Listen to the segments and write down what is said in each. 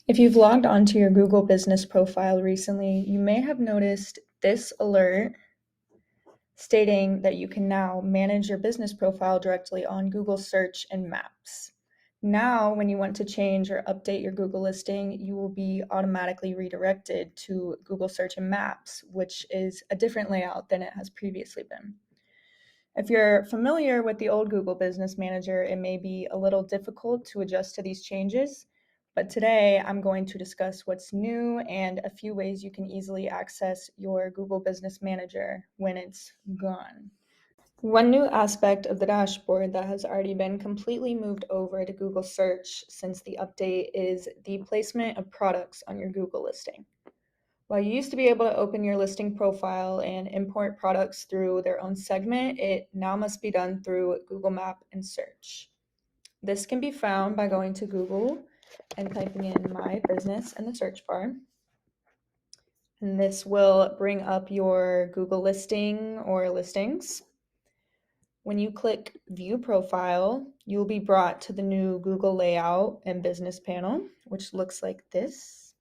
If you've logged onto your Google business profile recently, you may have noticed this alert stating that you can now manage your business profile directly on Google Search and Maps. Now, when you want to change or update your Google listing, you will be automatically redirected to Google Search and Maps, which is a different layout than it has previously been. If you're familiar with the old Google Business Manager, it may be a little difficult to adjust to these changes, but today I'm going to discuss what's new and a few ways you can easily access your Google Business Manager when it's gone. One new aspect of the dashboard that has already been completely moved over to Google Search since the update is the placement of products on your Google listing. While you used to be able to open your listing profile and import products through their own segment, it now must be done through Google Map and Search. This can be found by going to Google and typing in My Business in the search bar. And this will bring up your Google listing or listings. When you click View Profile, you will be brought to the new Google Layout and Business panel, which looks like this.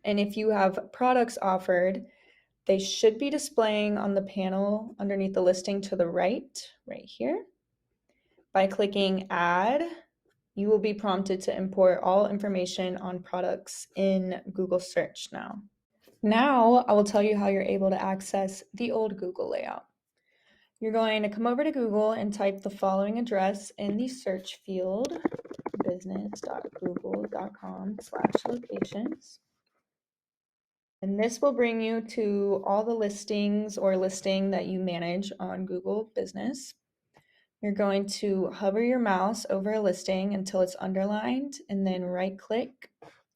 And if you have products offered, they should be displaying on the panel underneath the listing to the right here. By clicking Add, you will be prompted to import all information on products in Google Search now. Now, I will tell you how you're able to access the old Google layout. You're going to come over to Google and type the following address in the search field, business.google.com/locations. And this will bring you to all the listings or listing that you manage on Google Business. You're going to hover your mouse over a listing until it's underlined and then right-click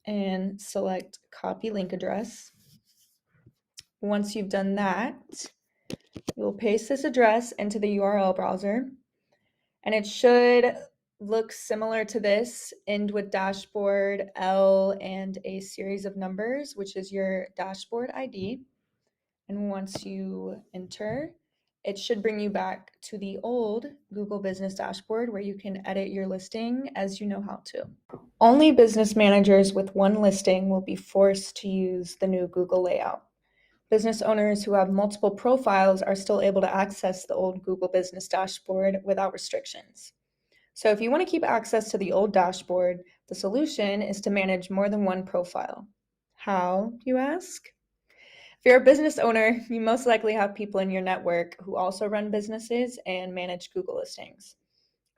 and select Copy Link Address. Once you've done that, you'll paste this address into the URL browser, and it should look similar to this, end with dashboard L and a series of numbers, which is your dashboard ID. And once you enter, it should bring you back to the old Google Business Dashboard where you can edit your listing as you know how to. Only business managers with one listing will be forced to use the new Google layout. Business owners who have multiple profiles are still able to access the old Google Business Dashboard without restrictions. So if you want to keep access to the old dashboard, the solution is to manage more than one profile. How, you ask? If you're a business owner, you most likely have people in your network who also run businesses and manage Google listings.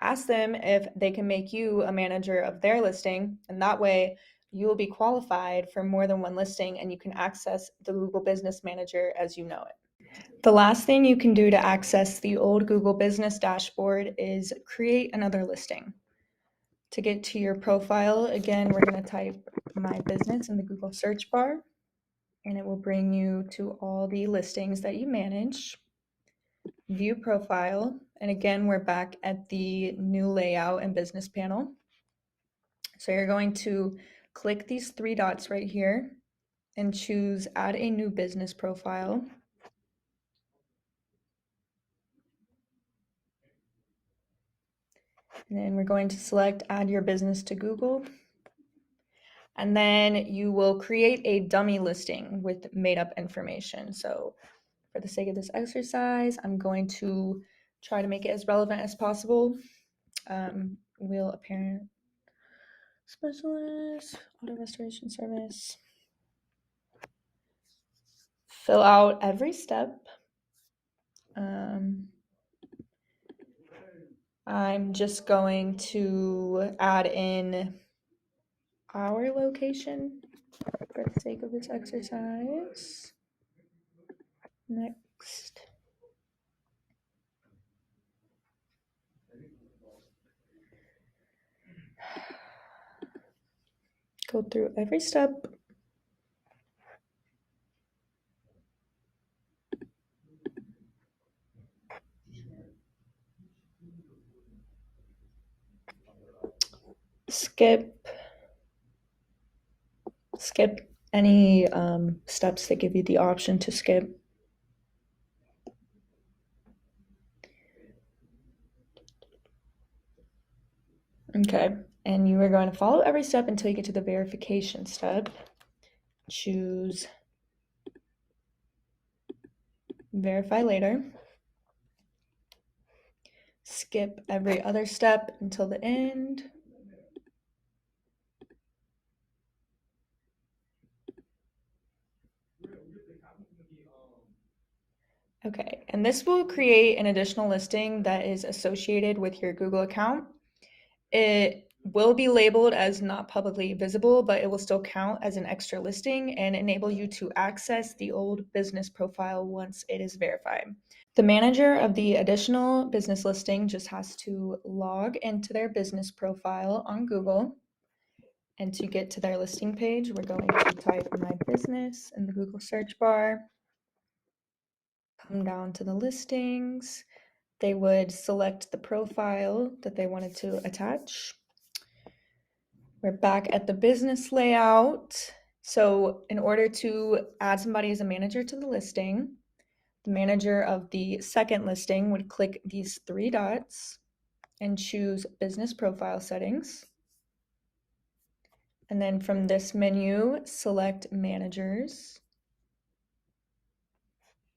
Ask them if they can make you a manager of their listing, and that way you will be qualified for more than one listing and you can access the Google Business Manager as you know it. The last thing you can do to access the old Google Business Dashboard is create another listing. To get to your profile, again, we're going to type My Business in the Google search bar, and it will bring you to all the listings that you manage. View Profile, and again, we're back at the new layout and business panel. So you're going to click these three dots right here and choose Add a New Business Profile. And then we're going to select Add Your Business to Google. And then you will create a dummy listing with made up information. So for the sake of this exercise, I'm going to try to make it as relevant as possible. Wheel apparent specialist, auto restoration service. Fill out every step. I'm just going to add in our location for the sake of this exercise. Next. Go through every step. Skip any steps that give you the option to skip. Okay, And you are going to follow every step until you get to the verification step. Choose verify later. Skip every other step until the end. Okay, and this will create an additional listing that is associated with your Google account. It will be labeled as not publicly visible, but it will still count as an extra listing and enable you to access the old business profile once it is verified. The manager of the additional business listing just has to log into their business profile on Google. And to get to their listing page, we're going to type my business in the Google search bar. Come down to the listings. They would select the profile that they wanted to attach. We're back at the business layout. So in order to add somebody as a manager to the listing, the manager of the second listing would click these three dots and choose business profile settings. And then from this menu, select managers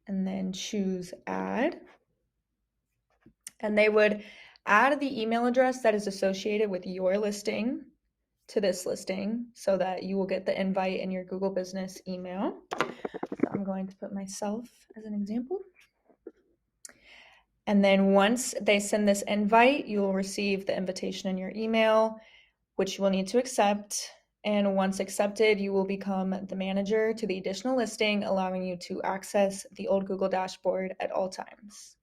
and then choose add. And they would add the email address that is associated with your listing to this listing so that you will get the invite in your Google Business email. So I'm going to put myself as an example. And then once they send this invite, you will receive the invitation in your email, which you will need to accept. And once accepted, you will become the manager to the additional listing, allowing you to access the old Google dashboard at all times.